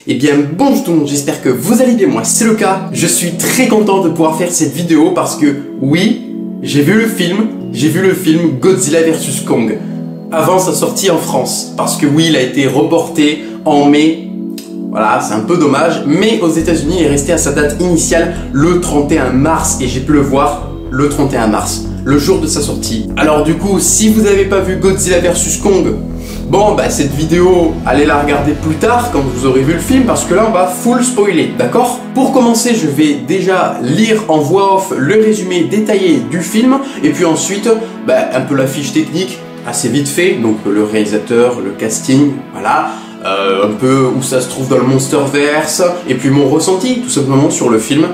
Eh bien bonjour tout le monde, j'espère que vous allez bien, moi c'est le cas. Je suis très content de pouvoir faire cette vidéo parce que oui, j'ai vu le film Godzilla vs Kong avant sa sortie en France. Parce que oui, il a été reporté en mai, voilà, c'est un peu dommage. Mais aux États-Unis il est resté à sa date initiale le 31 mars et j'ai pu le voir le 31 mars, le jour de sa sortie. Alors du coup, si vous n'avez pas vu Godzilla vs Kong, bon, bah cette vidéo, allez la regarder plus tard quand vous aurez vu le film parce que là on va full spoiler, d'accord? Pour commencer, je vais déjà lire en voix off le résumé détaillé du film et puis ensuite, un peu la fiche technique, assez vite fait, donc le réalisateur, le casting, voilà, un peu où ça se trouve dans le Monsterverse et puis mon ressenti tout simplement sur le film.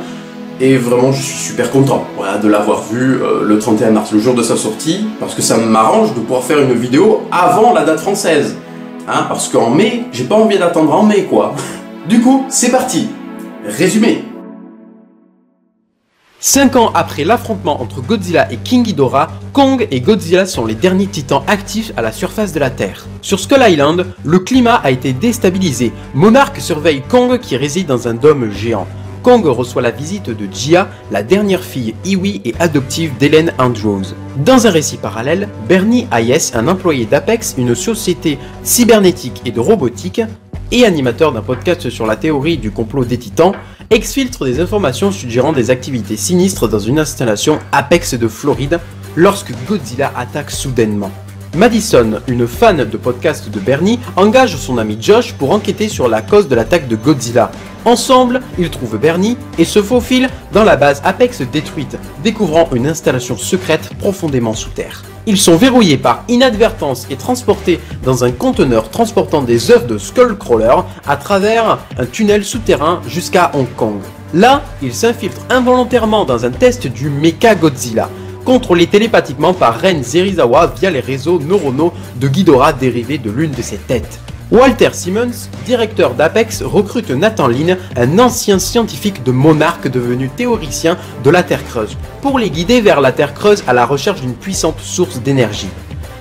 Et vraiment, je suis super content de l'avoir vu le 31 mars, le jour de sa sortie, parce que ça m'arrange de pouvoir faire une vidéo avant la date française. Hein, parce qu'en mai, j'ai pas envie d'attendre en mai, quoi. Du coup, c'est parti. Résumé. 5 ans après l'affrontement entre Godzilla et King Ghidorah, Kong et Godzilla sont les derniers titans actifs à la surface de la Terre. Sur Skull Island, le climat a été déstabilisé. Monarch surveille Kong qui réside dans un dôme géant. Kong reçoit la visite de Jia, la dernière fille Iwi et adoptive d'Ellen Andrews. Dans un récit parallèle, Bernie Hayes, un employé d'Apex, une société cybernétique et de robotique, et animateur d'un podcast sur la théorie du complot des titans, exfiltre des informations suggérant des activités sinistres dans une installation Apex de Floride lorsque Godzilla attaque soudainement. Madison, une fan de podcast de Bernie, engage son ami Josh pour enquêter sur la cause de l'attaque de Godzilla. Ensemble, ils trouvent Bernie et se faufilent dans la base Apex détruite, découvrant une installation secrète profondément sous terre. Ils sont verrouillés par inadvertance et transportés dans un conteneur transportant des œufs de Skullcrawler à travers un tunnel souterrain jusqu'à Hong Kong. Là, ils s'infiltrent involontairement dans un test du Mecha Godzilla, contrôlé télépathiquement par Ren Serizawa via les réseaux neuronaux de Ghidorah dérivés de l'une de ses têtes. Walter Simmons, directeur d'Apex, recrute Nathan Lin, un ancien scientifique de Monarch devenu théoricien de la Terre creuse, pour les guider vers la Terre creuse à la recherche d'une puissante source d'énergie.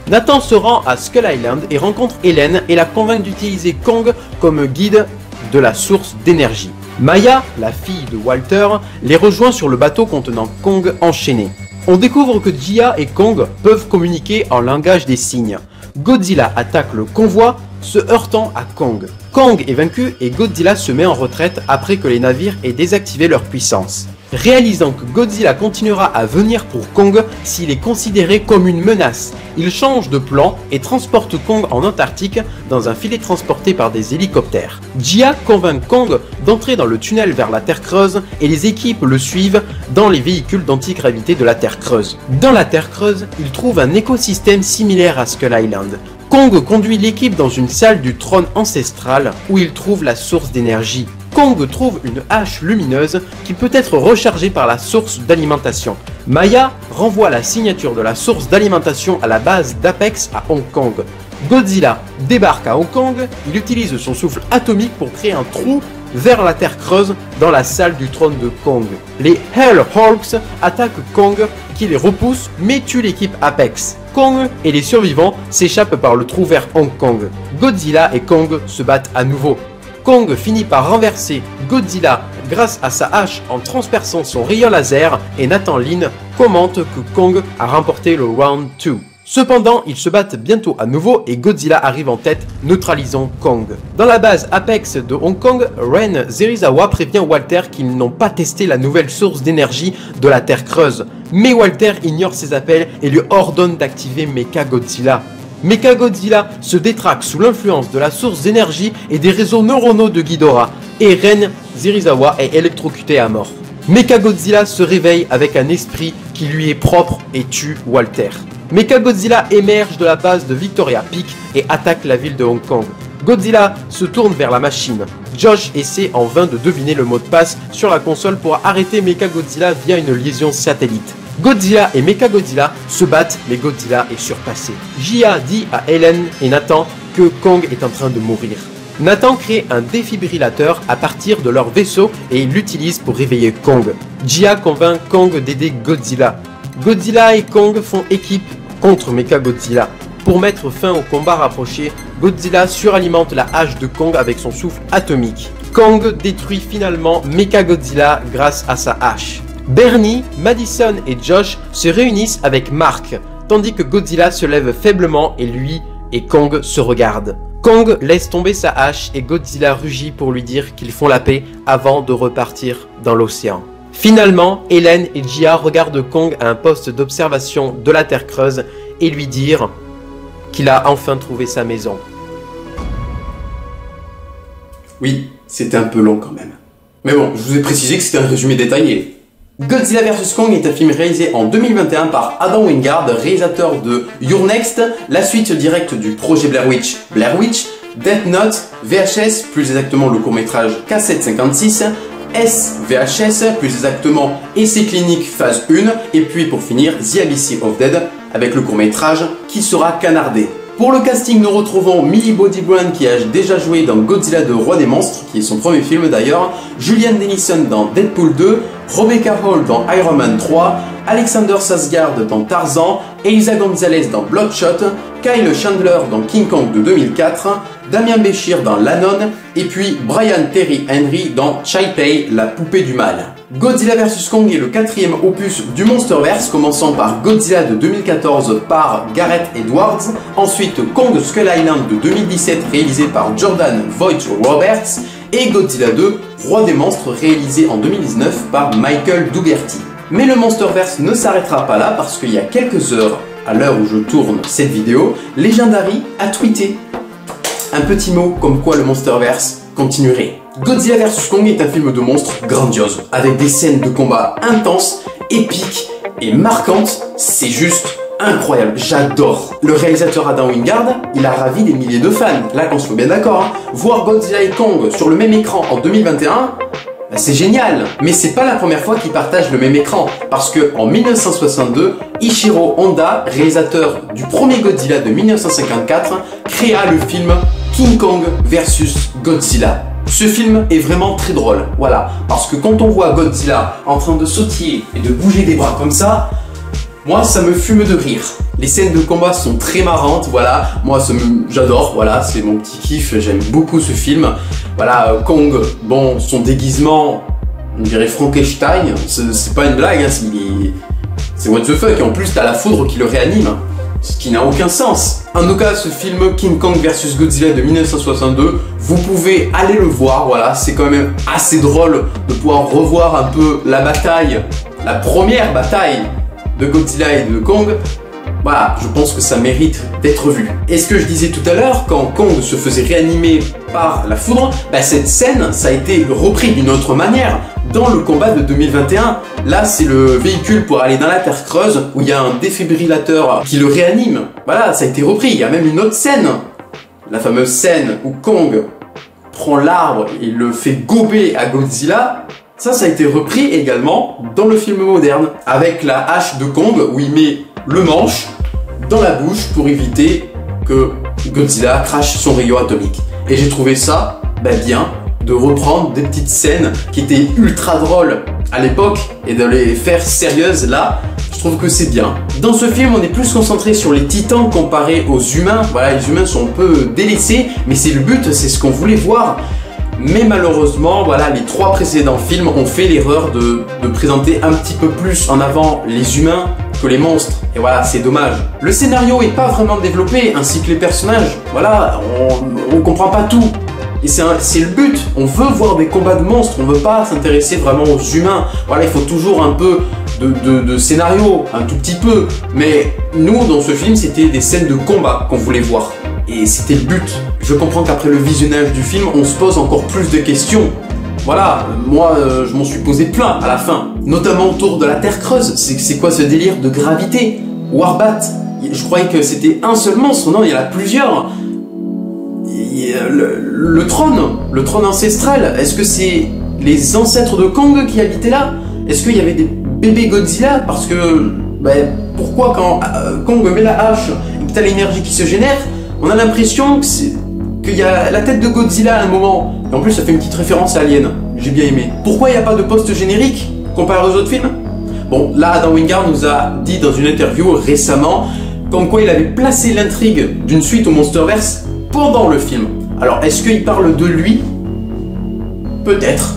Nathan se rend à Skull Island et rencontre Ellen et la convainc d'utiliser Kong comme guide de la source d'énergie. Maya, la fille de Walter, les rejoint sur le bateau contenant Kong enchaîné. On découvre que Jia et Kong peuvent communiquer en langage des signes. Godzilla attaque le convoi, se heurtant à Kong. Kong est vaincu et Godzilla se met en retraite après que les navires aient désactivé leur puissance. Réalisant que Godzilla continuera à venir pour Kong s'il est considéré comme une menace, il change de plan et transporte Kong en Antarctique dans un filet transporté par des hélicoptères. Jia convainc Kong d'entrer dans le tunnel vers la Terre creuse et les équipes le suivent dans les véhicules d'antigravité de la Terre creuse. Dans la Terre creuse, il trouve un écosystème similaire à Skull Island. Kong conduit l'équipe dans une salle du trône ancestral où il trouve la source d'énergie. Kong trouve une hache lumineuse qui peut être rechargée par la source d'alimentation. Maya renvoie la signature de la source d'alimentation à la base d'Apex à Hong Kong. Godzilla débarque à Hong Kong, il utilise son souffle atomique pour créer un trou vers la Terre creuse dans la salle du trône de Kong. Les Hell Hawks attaquent Kong qui les repousse mais tue l'équipe Apex. Kong et les survivants s'échappent par le trou vers Hong Kong. Godzilla et Kong se battent à nouveau. Kong finit par renverser Godzilla grâce à sa hache en transperçant son rayon laser et Nathan Lin commente que Kong a remporté le round 2. Cependant, ils se battent bientôt à nouveau et Godzilla arrive en tête, neutralisant Kong. Dans la base Apex de Hong Kong, Ren Serizawa prévient Walter qu'ils n'ont pas testé la nouvelle source d'énergie de la Terre creuse. Mais Walter ignore ses appels et lui ordonne d'activer Mecha Godzilla. Mecha Godzilla se détraque sous l'influence de la source d'énergie et des réseaux neuronaux de Ghidorah, et Ren Serizawa est électrocuté à mort. Mecha Godzilla se réveille avec un esprit qui lui est propre et tue Walter. Mecha Godzilla émerge de la base de Victoria Peak et attaque la ville de Hong Kong. Godzilla se tourne vers la machine. Josh essaie en vain de deviner le mot de passe sur la console pour arrêter Mecha Godzilla via une liaison satellite. Godzilla et Mecha Godzilla se battent, mais Godzilla est surpassé. Jia dit à Ellen et Nathan que Kong est en train de mourir. Nathan crée un défibrillateur à partir de leur vaisseau et il l'utilise pour réveiller Kong. Jia convainc Kong d'aider Godzilla. Godzilla et Kong font équipe contre Mecha Godzilla. Pour mettre fin au combat rapproché, Godzilla suralimente la hache de Kong avec son souffle atomique. Kong détruit finalement Mechagodzilla grâce à sa hache. Bernie, Madison et Josh se réunissent avec Mark, tandis que Godzilla se lève faiblement et lui et Kong se regardent. Kong laisse tomber sa hache et Godzilla rugit pour lui dire qu'ils font la paix avant de repartir dans l'océan. Finalement, Helen et Jia regardent Kong à un poste d'observation de la Terre creuse et lui dire qu'il a enfin trouvé sa maison. Oui, c'était un peu long quand même. Mais bon, je vous ai précisé que c'était un résumé détaillé. Godzilla vs Kong est un film réalisé en 2021 par Adam Wingard, réalisateur de Your Next, la suite directe du projet Blair Witch, Death Note, VHS, plus exactement le court-métrage K756, SVHS, plus exactement Essai clinique phase 1, et puis pour finir The Abyss of Dead, avec le court-métrage Qui sera canardé. Pour le casting, nous retrouvons Millie Bobby Brown qui a déjà joué dans Godzilla 2 Roi des Monstres, qui est son premier film d'ailleurs, Julianne Dennison dans Deadpool 2, Rebecca Hall dans Iron Man 3, Alexander Skarsgård dans Tarzan, Eiza Gonzalez dans Bloodshot, Kyle Chandler dans King Kong de 2004, Damien Béchir dans L'Anon, et puis Brian Terry Henry dans Chai-Pei, la poupée du mal. Godzilla vs Kong est le quatrième opus du Monsterverse, commençant par Godzilla de 2014 par Gareth Edwards, ensuite Kong Skull Island de 2017 réalisé par Jordan Vogt-Roberts, et Godzilla 2 Roi des Monstres réalisé en 2019 par Michael Dougherty. Mais le Monsterverse ne s'arrêtera pas là parce qu'il y a quelques heures, à l'heure où je tourne cette vidéo, Legendary a tweeté un petit mot comme quoi le Monsterverse continuerait. Godzilla vs Kong est un film de monstres grandiose, avec des scènes de combat intenses, épiques et marquantes, c'est juste incroyable, j'adore. Le réalisateur Adam Wingard, il a ravi des milliers de fans, là qu'on soit bien d'accord, hein. Voir Godzilla et Kong sur le même écran en 2021, bah c'est génial. Mais c'est pas la première fois qu'ils partagent le même écran, parce que en 1962, Ishiro Honda, réalisateur du premier Godzilla de 1954, créa le film King Kong vs Godzilla. Ce film est vraiment très drôle, voilà, parce que quand on voit Godzilla en train de sautiller et de bouger des bras comme ça, moi ça me fume de rire. Les scènes de combat sont très marrantes, voilà, moi j'adore, voilà, c'est mon petit kiff, j'aime beaucoup ce film. Voilà, Kong, bon, son déguisement, on dirait Frankenstein, c'est pas une blague, hein, c'est what the fuck, et en plus t'as la foudre qui le réanime. Ce qui n'a aucun sens. En tout cas, ce film King Kong vs Godzilla de 1962, vous pouvez aller le voir, voilà, c'est quand même assez drôle de pouvoir revoir un peu la bataille, la première bataille de Godzilla et de Kong. Voilà, je pense que ça mérite d'être vu. Et ce que je disais tout à l'heure, quand Kong se faisait réanimer par la foudre, bah cette scène, ça a été repris d'une autre manière dans le combat de 2021. Là, c'est le véhicule pour aller dans la Terre creuse, où il y a un défibrillateur qui le réanime. Voilà, ça a été repris. Il y a même une autre scène, la fameuse scène où Kong prend l'arbre et le fait gober à Godzilla. Ça a été repris également dans le film moderne, avec la hache de Kong, où il met le manche dans la bouche pour éviter que Godzilla crache son rayon atomique. Et j'ai trouvé ça bien de reprendre des petites scènes qui étaient ultra drôles à l'époque et de les faire sérieuses là. Je trouve que c'est bien. Dans ce film, on est plus concentré sur les titans comparé aux humains. Voilà, les humains sont un peu délaissés, mais c'est le but, c'est ce qu'on voulait voir. Mais malheureusement, voilà, les trois précédents films ont fait l'erreur de présenter un petit peu plus en avant les humains que les monstres. Et voilà, c'est dommage. Le scénario est pas vraiment développé, ainsi que les personnages. Voilà, on comprend pas tout. Et c'est le but. On veut voir des combats de monstres, on veut pas s'intéresser vraiment aux humains. Voilà, il faut toujours un peu de scénario, un tout petit peu. Mais nous, dans ce film, c'était des scènes de combat qu'on voulait voir. Et c'était le but. Je comprends qu'après le visionnage du film, on se pose encore plus de questions. Voilà, moi je m'en suis posé plein à la fin, notamment autour de la Terre creuse. C'est quoi ce délire de gravité? Warbat, je croyais que c'était un seul monstre, non, il y en a plusieurs. Le trône ancestral, est-ce que c'est les ancêtres de Kong qui habitaient là? Est-ce qu'il y avait des bébés Godzilla? Parce que, pourquoi quand Kong met la hache et que t'as l'énergie qui se génère, on a l'impression qu'il y a la tête de Godzilla à un moment. Et en plus, ça fait une petite référence à Alien. J'ai bien aimé. Pourquoi il n'y a pas de post-générique comparé aux autres films? Bon, là, Adam Wingard nous a dit dans une interview récemment comme quoi il avait placé l'intrigue d'une suite au Monsterverse pendant le film. Alors, est-ce qu'il parle de lui? Peut-être.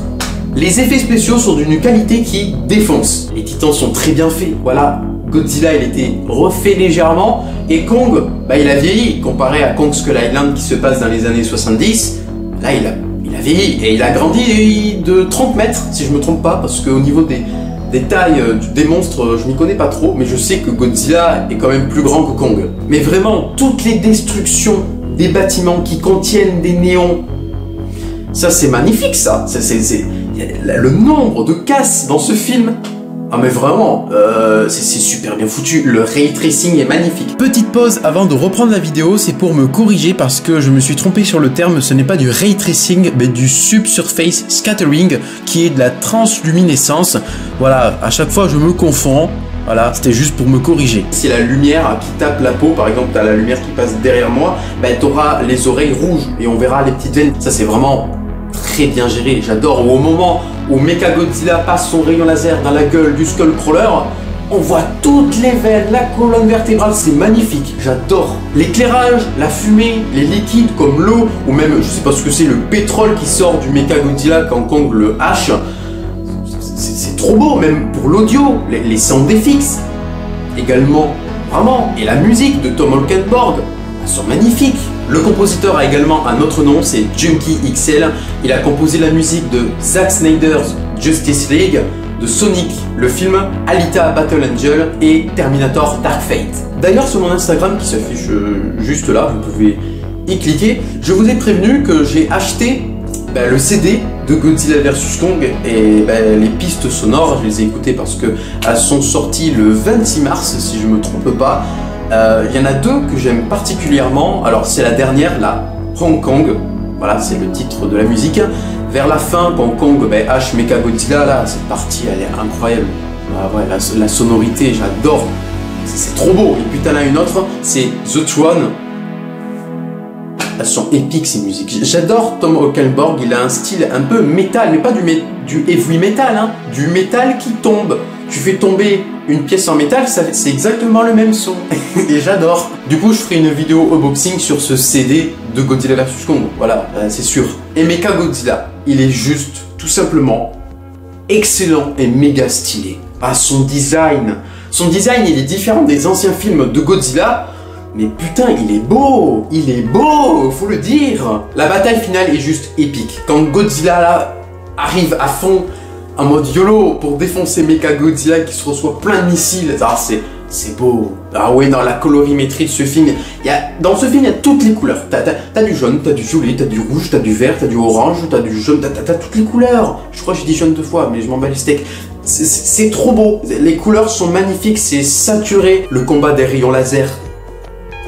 Les effets spéciaux sont d'une qualité qui défonce. Les titans sont très bien faits. Voilà, Godzilla, il était refait légèrement. Et Kong, bah, il a vieilli. Comparé à Kong Skull Island qui se passe dans les années 70, là, il a vieilli. Et il a grandi de 30 mètres, si je me trompe pas. Parce qu'au niveau des tailles des monstres, je m'y connais pas trop. Mais je sais que Godzilla est quand même plus grand que Kong. Mais vraiment, toutes les destructions des bâtiments qui contiennent des néons, ça c'est magnifique ça. Le nombre de casses dans ce film, ah mais vraiment, c'est super bien foutu. Le ray tracing est magnifique. Petite pause avant de reprendre la vidéo, c'est pour me corriger parce que je me suis trompé sur le terme. Ce n'est pas du ray tracing mais du subsurface scattering qui est de la transluminescence. Voilà, à chaque fois je me confonds. Voilà, c'était juste pour me corriger. Si la lumière qui tape la peau, par exemple, tu as la lumière qui passe derrière moi, bah, tu auras les oreilles rouges et on verra les petites veines. Ça, c'est vraiment très bien géré. J'adore. Au moment où Mechagodzilla passe son rayon laser dans la gueule du Skullcrawler, on voit toutes les veines, la colonne vertébrale, c'est magnifique. J'adore. L'éclairage, la fumée, les liquides comme l'eau, ou même, je sais pas ce que c'est, le pétrole qui sort du Mechagodzilla quand Kong le hache. C'est trop beau, même pour l'audio, les sound effects également, vraiment. Et la musique de Tom Holkenborg, elles sont magnifiques. Le compositeur a également un autre nom, c'est Junkie XL. Il a composé la musique de Zack Snyder's Justice League, de Sonic, le film, Alita Battle Angel et Terminator Dark Fate. D'ailleurs, sur mon Instagram qui s'affiche juste là, vous pouvez y cliquer, je vous ai prévenu que j'ai acheté le CD de Godzilla vs Kong et les pistes sonores, je les ai écoutées parce qu'elles sont sorties le 26 mars si je me trompe pas. Il y en a deux que j'aime particulièrement. Alors c'est la dernière là, Hong Kong, voilà c'est le titre de la musique. Vers la fin quand Kong hache Mechagodzilla, là cette partie elle est incroyable. Ah ouais, la sonorité j'adore, c'est trop beau. Et puis t'en as une autre, c'est The Throne. Elles sont épiques ces musiques. J'adore Tom Holkenborg, il a un style un peu métal, mais pas du heavy metal, hein, du métal qui tombe. Tu fais tomber une pièce en métal, c'est exactement le même son. Et j'adore. Du coup, je ferai une vidéo unboxing sur ce CD de Godzilla vs Kong. Voilà, c'est sûr. Et Mechagodzilla, il est juste, tout simplement, excellent et méga stylé. Ah, son design, il est différent des anciens films de Godzilla. Mais putain, il est beau, faut le dire. La bataille finale est juste épique. Quand Godzilla là arrive à fond en mode YOLO pour défoncer Mechagodzilla qui se reçoit plein de missiles, c'est beau. Ah ouais, dans la colorimétrie de ce film, dans ce film il y a toutes les couleurs. T'as du jaune, t'as du violet, t'as du rouge, t'as du vert, t'as du orange, t'as du jaune, t'as toutes les couleurs. Je crois que j'ai dit jaune 2 fois, mais je m'en bats les steaks. C'est trop beau. Les couleurs sont magnifiques, c'est saturé. Le combat des rayons laser.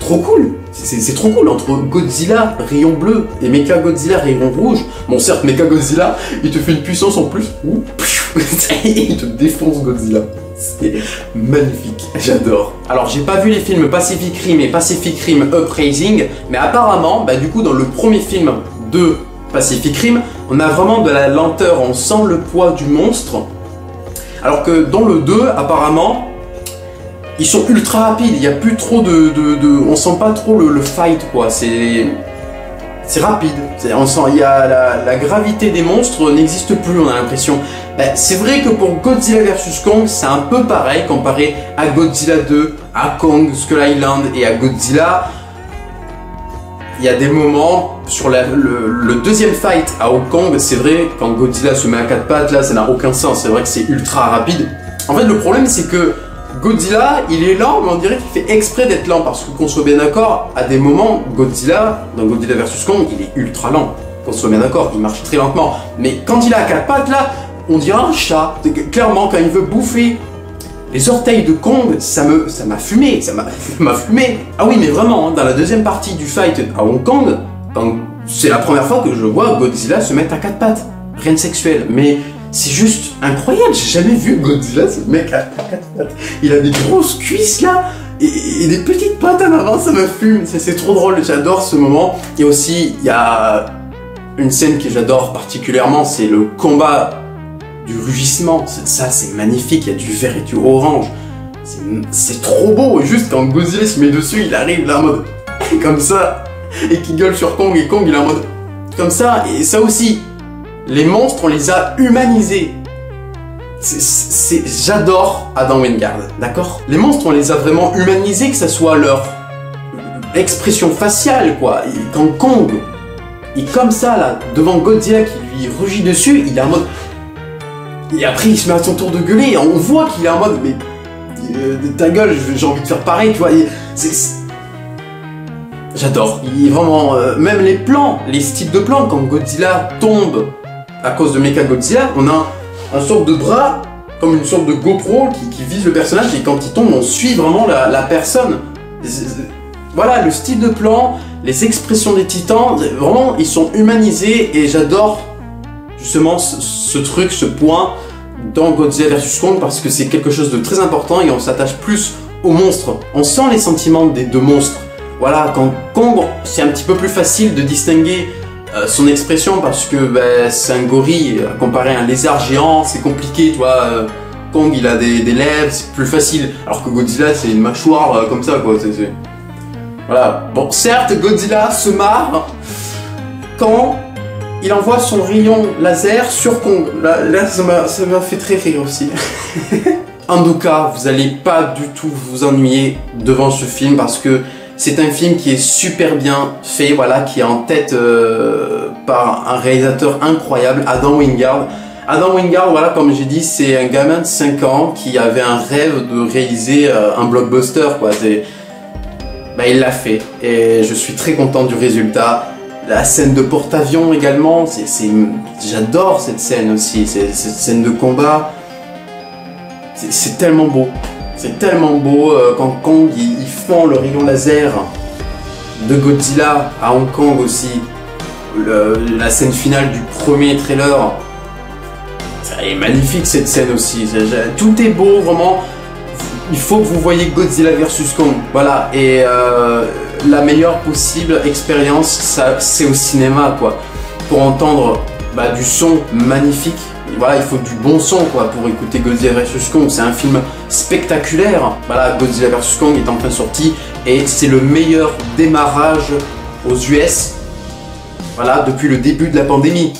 Trop cool, c'est trop cool entre Godzilla rayon bleu et Mechagodzilla rayon rouge. Bon certes Mechagodzilla il te fait une puissance en plus, il te défonce Godzilla. C'est magnifique, j'adore. Alors j'ai pas vu les films Pacific Rim et Pacific Rim Uprising, mais apparemment du coup dans le premier film de Pacific Rim on a vraiment de la lenteur, on sent le poids du monstre. Alors que dans le 2 apparemment ils sont ultra rapides, il n'y a plus trop on sent pas trop le fight quoi, c'est rapide, on sent, il y a la gravité des monstres n'existe plus, on a l'impression. C'est vrai que pour Godzilla vs Kong, c'est un peu pareil comparé à Godzilla 2, à Kong, Skull Island et à Godzilla. Il y a des moments, sur le deuxième fight à Hong Kong, c'est vrai, quand Godzilla se met à 4 pattes, là ça n'a aucun sens, c'est vrai que c'est ultra rapide. En fait le problème c'est que Godzilla, il est lent, mais on dirait qu'il fait exprès d'être lent, parce que qu'on soit bien d'accord, à des moments, Godzilla, dans Godzilla vs Kong, il est ultra lent. Qu'on soit bien d'accord, il marche très lentement. Mais quand il a 4 pattes, là, on dirait un chat. Clairement, quand il veut bouffer les orteils de Kong, ça m'a fumé, ça m'a fumé. Ah oui, mais vraiment, hein, dans la deuxième partie du fight à Hong Kong, c'est la première fois que je vois Godzilla se mettre à 4 pattes. Rien de sexuel, mais c'est juste incroyable, j'ai jamais vu Godzilla, ce mec à 4 pattes. Il a des grosses cuisses là, et des petites pattes en avant, ça me fume. C'est trop drôle, j'adore ce moment. Et aussi, il y a une scène que j'adore particulièrement, c'est le combat du rugissement. Ça, c'est magnifique, il y a du vert et du orange. c'est trop beau. Juste quand Godzilla se met dessus, il arrive là en mode comme ça, et qui gueule sur Kong, et Kong il est en mode comme ça. Et ça aussi, les monstres on les a humanisés. J'adore Adam Wingard, d'accord? Les monstres on les a vraiment humanisés, que ça soit leur expression faciale quoi. Et quand Kong est comme ça là, devant Godzilla qui lui rugit dessus, il est en mode... Et après il se met à son tour de gueuler, et on voit qu'il est en mode mais... ta gueule, j'ai envie de faire pareil, tu vois. J'adore. Il est vraiment... même les plans, les styles de plans, quand Godzilla tombe à cause de Mechagodzilla, on a un sorte de bras, comme une sorte de GoPro qui vise le personnage, et quand il tombe, on suit vraiment la personne. Voilà, le style de plan, les expressions des titans, vraiment, ils sont humanisés, et j'adore justement ce truc, ce point dans Godzilla vs Kong, parce que c'est quelque chose de très important et on s'attache plus aux monstres. On sent les sentiments des deux monstres. Voilà, quand Kong, c'est un petit peu plus facile de distinguer son expression parce que c'est un gorille comparé à un lézard géant, c'est compliqué, tu vois. Kong il a des lèvres, c'est plus facile, alors que Godzilla c'est une mâchoire comme ça quoi. Voilà. Bon, certes Godzilla se marre quand il envoie son rayon laser sur Kong. Là ça m'a fait très rire aussi. En tout cas, vous n'allez pas du tout vous ennuyer devant ce film parce que c'est un film qui est super bien fait, voilà, qui est en tête par un réalisateur incroyable, Adam Wingard. Adam Wingard, voilà, comme j'ai dit, c'est un gamin de 5 ans qui avait un rêve de réaliser un blockbuster, quoi. Il l'a fait et je suis très content du résultat. La scène de porte-avions également, j'adore cette scène aussi, cette scène de combat. C'est tellement beau. C'est tellement beau quand Kong il fend le rayon laser de Godzilla à Hong Kong aussi. La scène finale du premier trailer. Elle est magnifique cette scène aussi. Tout est beau vraiment. Il faut que vous voyez Godzilla vs Kong. Voilà. Et la meilleure possible expérience, c'est au cinéma quoi. Pour entendre du son magnifique. Voilà, il faut du bon son quoi pour écouter Godzilla vs Kong. C'est un film spectaculaire. Voilà, Godzilla vs Kong est enfin sorti et c'est le meilleur démarrage aux US. Voilà, depuis le début de la pandémie.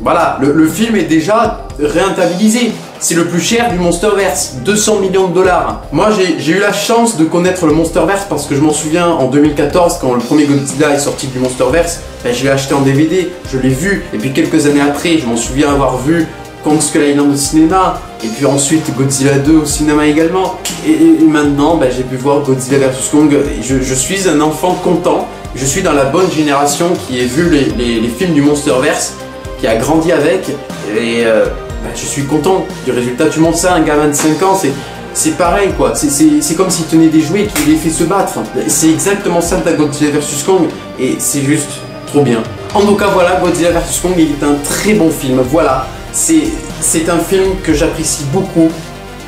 Voilà, le film est déjà rentabilisé. C'est le plus cher du Monsterverse, 200 millions de dollars. Moi, j'ai eu la chance de connaître le Monsterverse parce que je m'en souviens en 2014, quand le premier Godzilla est sorti du Monsterverse, je l'ai acheté en DVD, je l'ai vu, et puis quelques années après, je m'en souviens avoir vu Kong Skull Island au cinéma, et puis ensuite Godzilla 2 au cinéma également, et maintenant, j'ai pu voir Godzilla vs Kong. Je suis un enfant content, je suis dans la bonne génération qui a vu les films du Monsterverse, qui a grandi avec, et je suis content du résultat. Tu montres ça à un gamin de 5 ans, c'est pareil quoi, c'est comme s'il tenait des jouets et qu'il les fait se battre. C'est exactement ça de Godzilla vs Kong, et c'est juste trop bien. En tout cas voilà, Godzilla vs Kong est un très bon film, voilà. C'est un film que j'apprécie beaucoup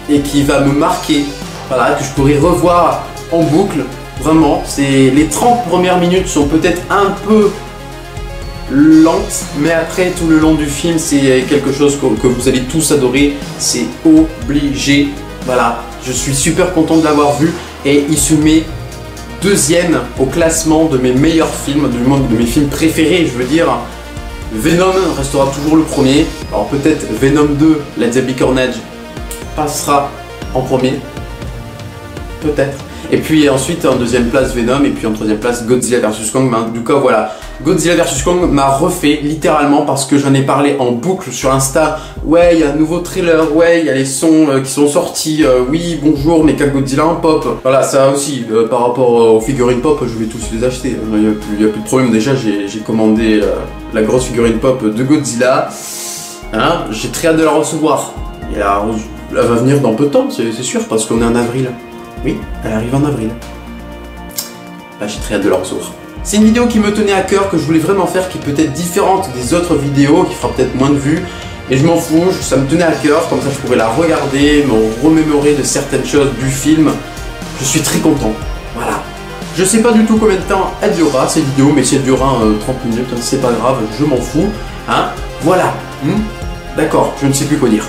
et qui va me marquer, voilà, que je pourrais revoir en boucle, vraiment. Les 30 premières minutes sont peut-être un peu lente, mais après tout le long du film c'est quelque chose que vous allez tous adorer, c'est obligé. Voilà, je suis super content de l'avoir vu et il se met deuxième au classement de mes meilleurs films, de mes films préférés, je veux dire. Venom restera toujours le premier, alors peut-être Venom 2, Let There Be Carnage passera en premier, peut-être. Et puis ensuite en deuxième place Venom, et puis en troisième place Godzilla vs Kong. Mais en tout cas voilà, Godzilla vs Kong m'a refait littéralement parce que j'en ai parlé en boucle sur Insta. Ouais, il y a un nouveau trailer, ouais, il y a les sons qui sont sortis, oui, bonjour, Mechagodzilla en pop. Voilà, ça aussi, par rapport aux figurines pop, je vais tous les acheter. Il n'y a plus de problème, déjà j'ai commandé la grosse figurine pop de Godzilla. Hein, j'ai très hâte de la recevoir. Et elle va venir dans peu de temps, c'est sûr, parce qu'on est en avril. Oui, elle arrive en avril. J'ai très hâte de la recevoir. C'est une vidéo qui me tenait à cœur, que je voulais vraiment faire, qui est peut-être différente des autres vidéos, qui fera peut-être moins de vues. Et je m'en fous, ça me tenait à cœur, comme ça je pourrais la regarder, me remémorer de certaines choses du film. Je suis très content. Voilà. Je sais pas du tout combien de temps elle durera cette vidéo, mais si elle durera 30 minutes, c'est pas grave, je m'en fous. Hein, voilà. D'accord, je ne sais plus quoi dire.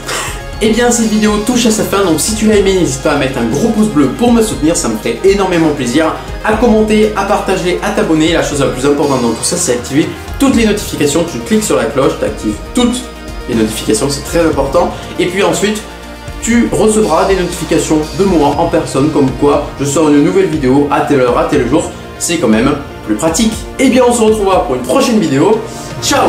Eh bien cette vidéo touche à sa fin, donc si tu l'as aimé, n'hésite pas à mettre un gros pouce bleu pour me soutenir, ça me ferait énormément plaisir. À commenter, à partager, à t'abonner. La chose la plus importante dans tout ça, c'est d'activer toutes les notifications. Tu cliques sur la cloche, tu actives toutes les notifications, c'est très important. Et puis ensuite, tu recevras des notifications de moi en personne, comme quoi je sors une nouvelle vidéo à telle heure, à tel jour. C'est quand même plus pratique. Eh bien on se retrouvera pour une prochaine vidéo. Ciao!